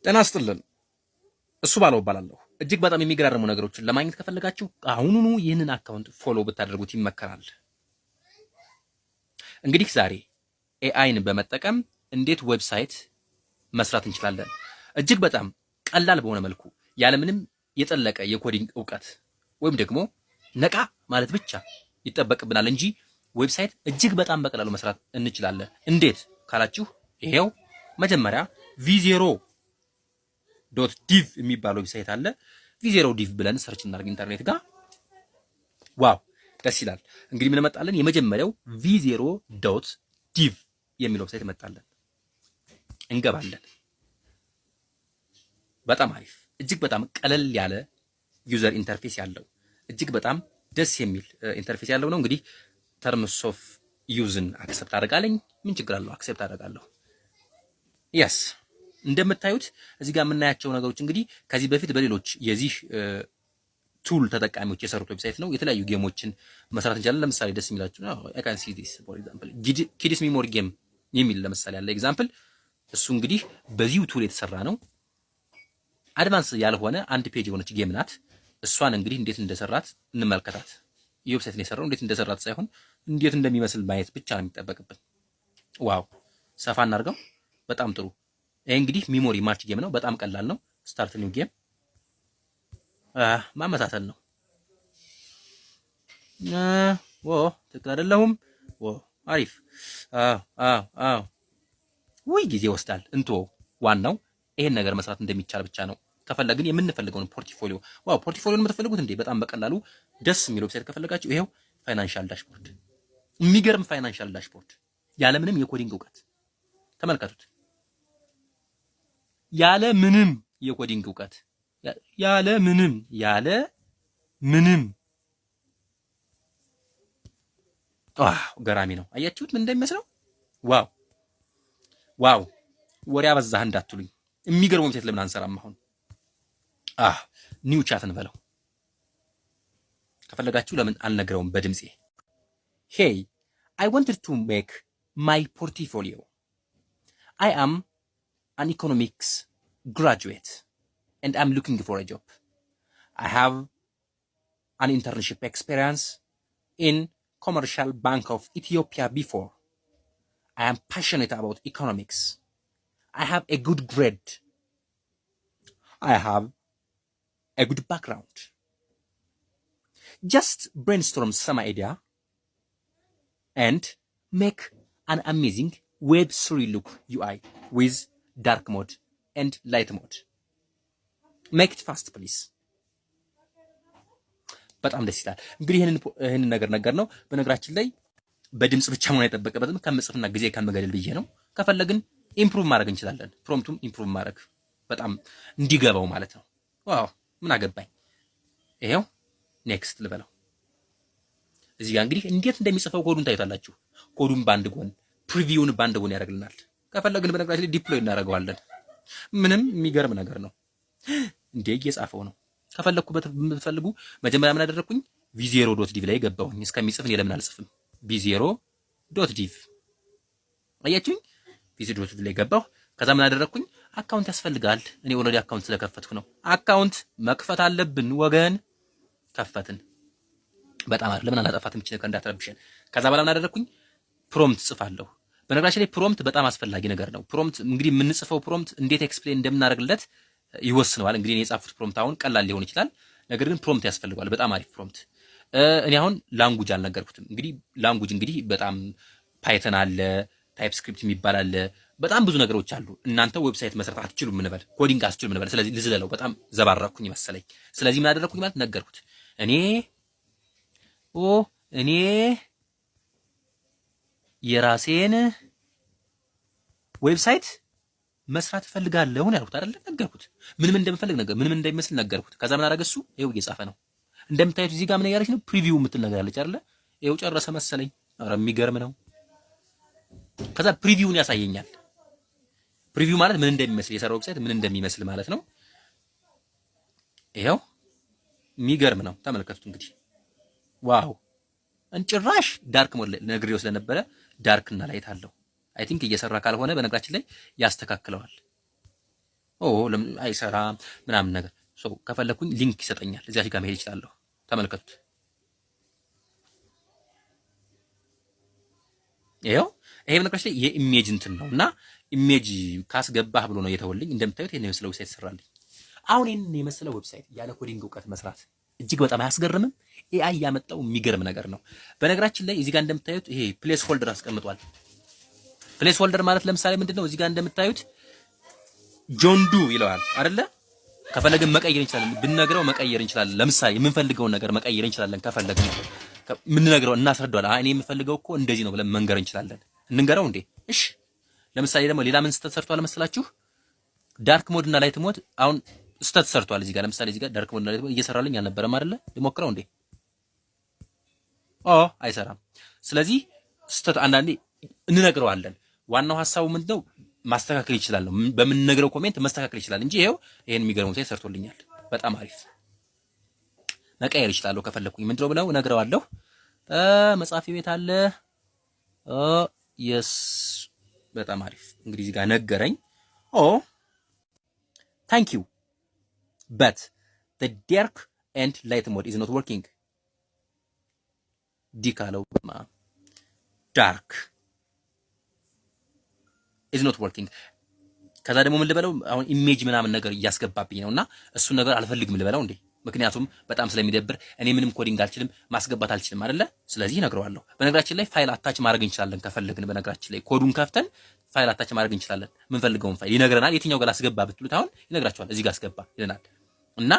ጤና ይስጥልን። እሱ ባለው እባላለሁ። እጅግ በጣም የሚገራርሙ ነገሮችን ለማግኘት ከፈለጋችሁ አሁኑኑ ይህንን አካውንት ፎሎ ብታደርጉት ይመከራል። እንግዲህ ዛሬ ኤአይን በመጠቀም እንዴት ዌብሳይት መስራት እንችላለን እጅግ በጣም ቀላል በሆነ መልኩ ያለምንም የጠለቀ የኮዲንግ እውቀት ወይም ደግሞ ነቃ ማለት ብቻ ይጠበቅብናል እንጂ ዌብሳይት እጅግ በጣም በቀላሉ መስራት እንችላለን። እንዴት ካላችሁ ይሄው መጀመሪያ v0.div የሚባለው ዌብሳይት አለ። v0.div ብለን ሰርች እናድርግ ኢንተርኔት ጋር። ዋው ደስ ይላል። እንግዲህ ምን መጣለን? የመጀመሪያው v0.div የሚለው ዌብሳይት መጣለን። እንገባለን። በጣም አሪፍ እጅግ በጣም ቀለል ያለ ዩዘር ኢንተርፌስ ያለው እጅግ በጣም ደስ የሚል ኢንተርፌስ ያለው ነው። እንግዲህ ተርምስ ኦፍ ዩዝን አክሰፕት አደርጋለኝ። ምን ችግር አለው? አክሰፕት አደርጋለሁ። የስ እንደምታዩት እዚህ ጋር የምናያቸው ነገሮች እንግዲህ ከዚህ በፊት በሌሎች የዚህ ቱል ተጠቃሚዎች የሰሩት ዌብሳይት ነው። የተለያዩ ጌሞችን መስራት እንችላለን። ለምሳሌ ደስ የሚላችሁ I can see this for example ኪድስ ሚሞሪ ጌም የሚል ለምሳሌ ያለ ኤግዛምፕል እሱ እንግዲህ በዚሁ ቱል የተሰራ ነው። አድቫንስ ያልሆነ አንድ ፔጅ የሆነች ጌም ናት። እሷን እንግዲህ እንዴት እንደሰራት እንመልከታት። ይህ ዌብሳይት ነው የሰራው። እንዴት እንደሰራት ሳይሆን እንዴት እንደሚመስል ማየት ብቻ ነው የሚጠበቅብን። ዋው ሰፋ እናድርገው። በጣም ጥሩ። ይሄ እንግዲህ ሚሞሪ ማርች ጌም ነው። በጣም ቀላል ነው። ስታርት ኒው ጌም ማመሳሰል ነው። ትክክል አይደለሁም። አሪፍ። ውይ ጊዜ ይወስዳል። እንቶ ዋናው ይሄን ነገር መስራት እንደሚቻል ብቻ ነው። ከፈለግን የምንፈልገውን ፖርትፎሊዮ ፖርትፎሊዮን የምትፈልጉት እንዴ በጣም በቀላሉ ደስ የሚል ዌብሳይት ከፈለጋችሁ ይሄው ፋይናንሻል ዳሽቦርድ፣ የሚገርም ፋይናንሻል ዳሽቦርድ ያለምንም የኮዲንግ እውቀት ተመልከቱት። ያለ ምንም የኮዲንግ እውቀት ያለ ምንም ገራሚ ነው። አያችሁት ምን እንደሚመስለው? ዋው ወሬ አበዛህ እንዳትሉኝ። የሚገርም ዌብሳይት ለምን አንሰራም? አሁን ኒው ቻት እንበለው ከፈለጋችሁ። ለምን አልነግረውም በድምጼ? ሄይ I wanted to make my portfolio. I am an economics graduate and I'm looking for a job. I have an internship experience in Commercial Bank of Ethiopia before. I am passionate about economics. I have a good grade. I have a good background. Just brainstorm some idea and make an amazing Web3 look UI with dark mode and light mode. Make it fast please. በጣም ደስ ይላል። እንግዲህ ይሄንን ነገር ነው። በነገራችን ላይ በድምጽ ብቻ መሆን አይጠበቅበትም። ከምጽፍና ጊዜ ከመገደል ብዬ ነው። ከፈለግን ኢምፕሩቭ ማድረግ እንችላለን። ፕሮምፕቱም ኢምፕሩቭ ማድረግ በጣም እንዲገባው ማለት ነው። ዋው ምን አገባኝ። ይሄው ኔክስት ልበለው። እዚህ ጋር እንግዲህ እንዴት እንደሚጽፈው ኮዱን ታዩታላችሁ። ኮዱን ባንድ ጎን፣ ፕሪቪውን ባንድ ጎን ያደርግልናል። ከፈለግን በነገራችን ላይ ዲፕሎይ እናደርገዋለን። ምንም የሚገርም ነገር ነው። እንዴ እየጻፈው ነው። ከፈለኩበት የምትፈልጉ መጀመሪያ ምን አደረኩኝ? v0.div ላይ ገባሁኝ። እስከሚጽፍ እኔ ለምን አልጽፍም? v0.div አያችሁኝ? v0.div ላይ ገባሁ። ከዛ ምን አደረኩኝ? አካውንት ያስፈልጋል። እኔ ኦልሬዲ አካውንት ስለከፈትኩ ነው። አካውንት መክፈት አለብን ወገን። ከፈትን። በጣም አሪፍ። ለምን አላጠፋትም? እቺ ነገር እንዳትረብሽን። ከዛ በኋላ ምን አደረኩኝ? ፕሮምፕት ጽፋለሁ። በነገራችን ላይ ፕሮምፕት በጣም አስፈላጊ ነገር ነው። ፕሮምፕት እንግዲህ የምንጽፈው ፕሮምፕት እንዴት ኤክስፕሌን እንደምናደርግለት ይወስነዋል። እንግዲህ እኔ የጻፍኩት ፕሮምፕት አሁን ቀላል ሊሆን ይችላል፣ ነገር ግን ፕሮምፕት ያስፈልገዋል። በጣም አሪፍ ፕሮምፕት። እኔ አሁን ላንጉጅ አልነገርኩትም። እንግዲህ ላንጉጅ እንግዲህ በጣም ፓይተን አለ፣ ታይፕ ስክሪፕት የሚባል አለ፣ በጣም ብዙ ነገሮች አሉ። እናንተ ዌብሳይት መስራት አትችሉም እንበል፣ ኮዲንግ አትችሉም እንበል። ስለዚህ ልዝለለው በጣም ዘባረኩኝ መሰለኝ። ስለዚህ ምን አደረኩኝ ማለት ነገርኩት። እኔ የራሴን ዌብሳይት መስራት እፈልጋለሁ ነው ያልኩት አይደል? ነገርኩት። ምንም እንደምፈልግ ነገር ምንም እንደሚመስል ነገርኩት። ከዛ ምን አደረገ እሱ? ይኸው እየጻፈ ነው እንደምታዩት። እዚህ ጋር ምን ያለች ነው? ፕሪቪው የምትል ነገር አለች አይደል? ይኸው ጨረሰ መሰለኝ። ኧረ የሚገርም ነው። ከዛ ፕሪቪውን ያሳየኛል። ፕሪቪው ማለት ምን እንደሚመስል የሰራው ዌብሳይት ምን እንደሚመስል ማለት ነው። ይኸው የሚገርም ነው። ተመልከቱት እንግዲህ ዋው። እንጭራሽ ዳርክ ሞድ ነግሬው ስለነበረ ዳርክ እና ላይት አለው። አይ ቲንክ እየሰራ ካልሆነ በነገራችን ላይ ያስተካክለዋል። አይሰራም ምናምን ነገር ከፈለኩኝ ሊንክ ይሰጠኛል። እዚያች ጋር መሄድ እችላለሁ። ተመልከቱት። ይሄው ይሄ በነገራችን ላይ የኢሜጅ እንትን ነው እና ኢሜጅ ካስገባህ ብሎ ነው የተወልኝ። እንደምታዩት ይሄን የመሰለ ዌብሳይት ሰራልኝ። አሁን ይሄን የመሰለ ዌብሳይት ያለ ኮዲንግ እውቀት መስራት እጅግ በጣም አያስገርምም? ኤአይ ያመጣው የሚገርም ነገር ነው። በነገራችን ላይ እዚህ ጋር እንደምታዩት ይሄ ፕሌስ ሆልደር አስቀምጧል። ፕሌስ ሆልደር ማለት ለምሳሌ ምንድነው? እዚህ ጋር እንደምታዩት ጆንዱ ይለዋል አይደለ? ከፈለግን መቀየር እንችላለን። ብንነግረው መቀየር እንችላለን። ለምሳሌ የምንፈልገውን ነገር መቀየር እንችላለን። ከፈለግን ምንነግረው እናስረዳዋለን። እኔ የምፈልገው እኮ እንደዚህ ነው ብለን መንገር እንችላለን። እንንገረው እንዴ? እሺ። ለምሳሌ ደግሞ ሌላ ምን ስተት ሰርቷል መሰላችሁ? ዳርክ ሞድ እና ላይት ሞድ አሁን ስተት ሰርቷል። እዚህ ጋር ለምሳሌ እዚህ ጋር ዳርክ ሞድ እና ላይት ሞድ እየሰራልኝ አልነበረም አይደለ? ልሞክረው እንዴ? አይሰራም። ስለዚህ ስተት አንዳንዴ እንነግረዋለን። ዋናው ሐሳቡ ምንድነው? ማስተካከል ይችላል ነው። በምንነግረው ኮሜንት መስተካከል ይችላል እንጂ ይሄው ይሄን የሚገርመው ሳይ ሰርቶልኛል። በጣም አሪፍ። መቀየር ይችላል ከፈለኩኝ ምንድነው ብለው እነግረዋለሁ። መጻፊ ቤት አለ። የስ በጣም አሪፍ። እንግዲህ እዚህ ጋር ነገረኝ። ታንክ ዩ but the dark and light mode is not working ዲካለው ዳርክ is not working። ከዛ ደግሞ ምን ልበለው አሁን ኢሜጅ ምናምን ነገር እያስገባብኝ ነውና እሱን ነገር አልፈልግም ልበለው እንዴ? ምክንያቱም በጣም ስለሚደብር እኔ ምንም ኮዲንግ አልችልም ማስገባት አልችልም አይደለ? ስለዚህ እነግረዋለሁ። በነገራችን ላይ ፋይል አታች ማድረግ እንችላለን ከፈለግን። በነገራችን ላይ ኮዱን ከፍተን ፋይል አታች ማድረግ እንችላለን። ምን ፈልገውን ፋይል ይነግረናል። የትኛው ጋር አስገባ ብትሉት አሁን ይነግራችኋል። እዚህ ጋር አስገባ ይለናል እና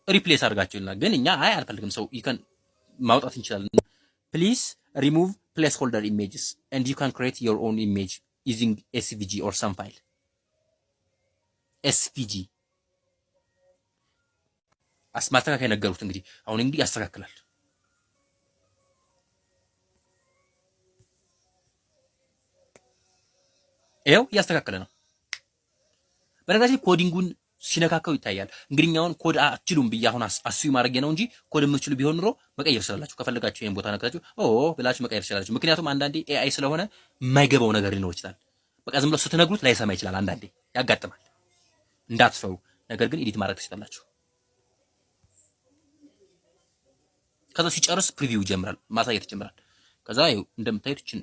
ሪፕሌስ አድርጋችሁ ይለናል። ግን እኛ አይ አልፈልግም ሰው ይከን ማውጣት እንችላለን። ፕሊዝ ሪሙቭ ፕሌስ ሆልደር ኢሜጅስ and you can create your own image using svg or some file svg ማስተካከያ ነገሩት። እንግዲህ አሁን እንግዲህ ያስተካክላል። ይኸው እያስተካከለ ነው። በነገራችን ኮዲንጉን ሲነካከው ይታያል። እንግዲህ አሁን ኮድ አትችሉም ብዬ አሁን አስዩ ማድረግ ነው እንጂ ኮድ የምትችሉ ቢሆን ኑሮ መቀየር ስላላችሁ ከፈለጋችሁ ይሄን ቦታ ነካችሁ ብላችሁ መቀየር ስላላችሁ። ምክንያቱም አንዳንዴ ኤአይ ስለሆነ የማይገባው ነገር ሊኖር ይችላል። በቃ ዝም ብሎ ስትነግሩት ላይሰማ ይችላል። አንዳንዴ ያጋጥማል። እንዳትፈሩ። ነገር ግን ኤዲት ማድረግ ትችላላችሁ። ከዛ ሲጨርስ ፕሪቪው ይጀምራል፣ ማሳየት ይጀምራል። ከዛ ይኸው እንደምታዩት እቺን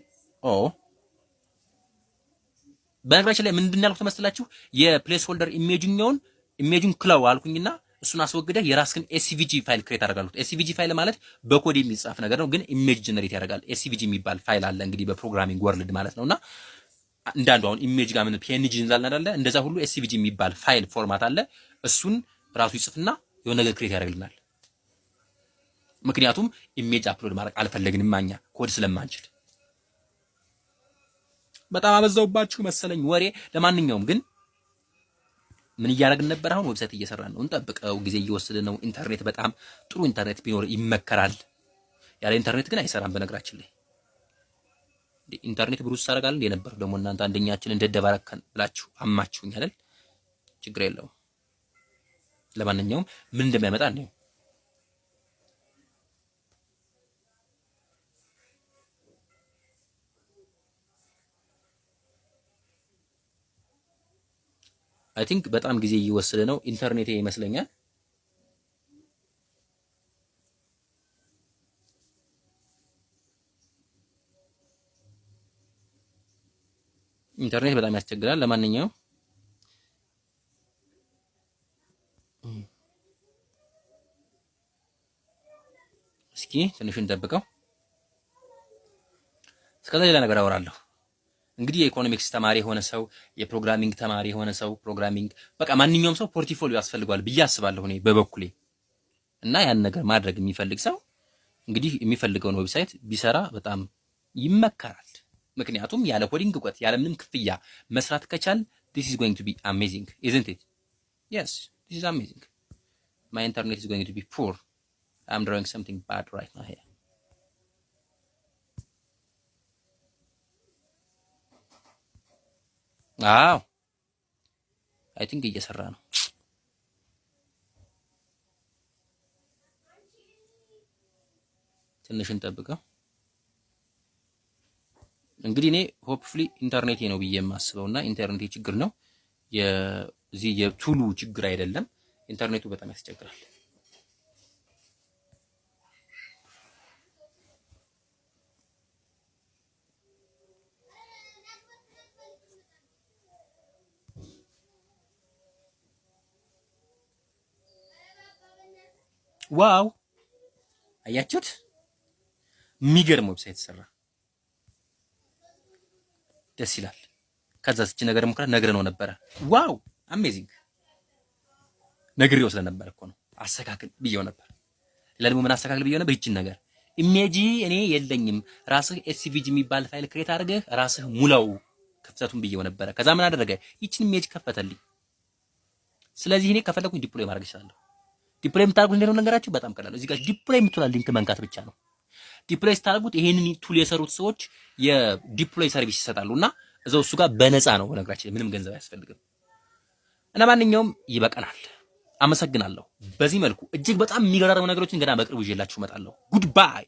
በነገራችን ላይ ምንድን ያልኩት መስላችሁ የፕሌስ ሆልደር ኢሜጁን ክለው አልኩኝና እሱን አስወግደህ የራስህን ኤስቪጂ ፋይል ክሬት አደርጋለሁ። ኤስቪጂ ፋይል ማለት በኮድ የሚጻፍ ነገር ነው፣ ግን ኢሜጅ ጀነሬት ያደርጋል። ኤስቪጂ የሚባል ፋይል አለ እንግዲህ በፕሮግራሚንግ ወርልድ ማለት ነውና እንዳንዱ አሁን ኢሜጅ ጋር ምን ፒኤንጂ እንላለን አይደለ? እንደዛ ሁሉ ኤስቪጂ የሚባል ፋይል ፎርማት አለ። እሱን ራሱ ይጽፍና የሆነ ነገር ክሬት ያደርግልናል። ምክንያቱም ኢሜጅ አፕሎድ ማድረግ አልፈለግንም ማኛ ኮድ ስለማንችል። በጣም አበዛውባችሁ መሰለኝ ወሬ። ለማንኛውም ግን ምን እያደረግን ነበር? አሁን ዌብሳይት እየሰራን ነው። እንጠብቀው፣ ጊዜ እየወሰደ ነው። ኢንተርኔት በጣም ጥሩ ኢንተርኔት ቢኖር ይመከራል። ያለ ኢንተርኔት ግን አይሰራም። በነገራችን ላይ ኢንተርኔት ብሩስ ታረጋል እንደ ነበር ደግሞ እናንተ አንደኛችን እንደደባረከን ብላችሁ አማችሁኝ አይደል? ችግር የለውም። ለማንኛውም ምን እንደሚያመጣ ነው አይ ቲንክ በጣም ጊዜ እየወሰደ ነው። ኢንተርኔት ይመስለኛል። ኢንተርኔት በጣም ያስቸግራል። ለማንኛውም እስኪ ትንሽ እንጠብቀው። እስከዛ ሌላ ነገር አወራለሁ። እንግዲህ የኢኮኖሚክስ ተማሪ የሆነ ሰው የፕሮግራሚንግ ተማሪ የሆነ ሰው ፕሮግራሚንግ በቃ ማንኛውም ሰው ፖርትፎሊዮ ያስፈልገዋል ብዬ አስባለሁ እኔ በበኩሌ። እና ያን ነገር ማድረግ የሚፈልግ ሰው እንግዲህ የሚፈልገውን ዌብሳይት ቢሰራ በጣም ይመከራል። ምክንያቱም ያለ ኮዲንግ እውቀት ያለ ምንም ክፍያ መስራት ከቻል this is going to be amazing isn't it? Yes, this is amazing. My internet is going to be poor. I'm drawing something bad right now here. አዎ አይ ቲንክ እየሰራ ነው። ትንሽ እንጠብቀው። እንግዲህ እኔ ሆፕፉሊ ኢንተርኔቴ ነው ብዬ የማስበውና ኢንተርኔቴ ችግር ነው። የዚህ የቱሉ ችግር አይደለም። ኢንተርኔቱ በጣም ያስቸግራል። ዋው አያችሁት? የሚገርም ዌብሳይት ሰራ። ደስ ይላል። ከዛ እቺ ነገር ሙከራ ነግረነው ነበረ። ዋው አሜዚንግ ነግሬው ስለነበረ እኮ ነው አስተካክል ብየው ነበር። ሌላ ደግሞ ምን አስተካክል ብየው ነበር? ይቺን ነገር ኢሜጂ እኔ የለኝም ራስህ ኤስቪጂ የሚባል ፋይል ክሬት አድርገህ ራስህ ሙላው ክፍተቱን ብየው ነበረ። ከዛ ምን አደረገ? ይቺን ኢሜጅ ከፈተልኝ። ስለዚህ እኔ ከፈለኩኝ ዲፕሎይ ማድረግ እችላለሁ። ዲፕሎይ የምታደርጉት እንዴት ነው ነገራችሁ? በጣም ቀላል ነው። እዚህ ጋር ዲፕሎይ የምትውላ ሊንክ መንካት ብቻ ነው። ዲፕሎይ ስታደርጉት ይሄንን ቱል የሰሩት ሰዎች የዲፕሎይ ሰርቪስ ይሰጣሉና እዛው እሱ ጋር በነፃ ነው። በነገራችን ምንም ገንዘብ አያስፈልግም። እና ማንኛውም ይበቃናል። አመሰግናለሁ። በዚህ መልኩ እጅግ በጣም የሚገራርሙ ነገሮችን ገና በቅርቡ ይዤላችሁ እመጣለሁ። ጉድ ባይ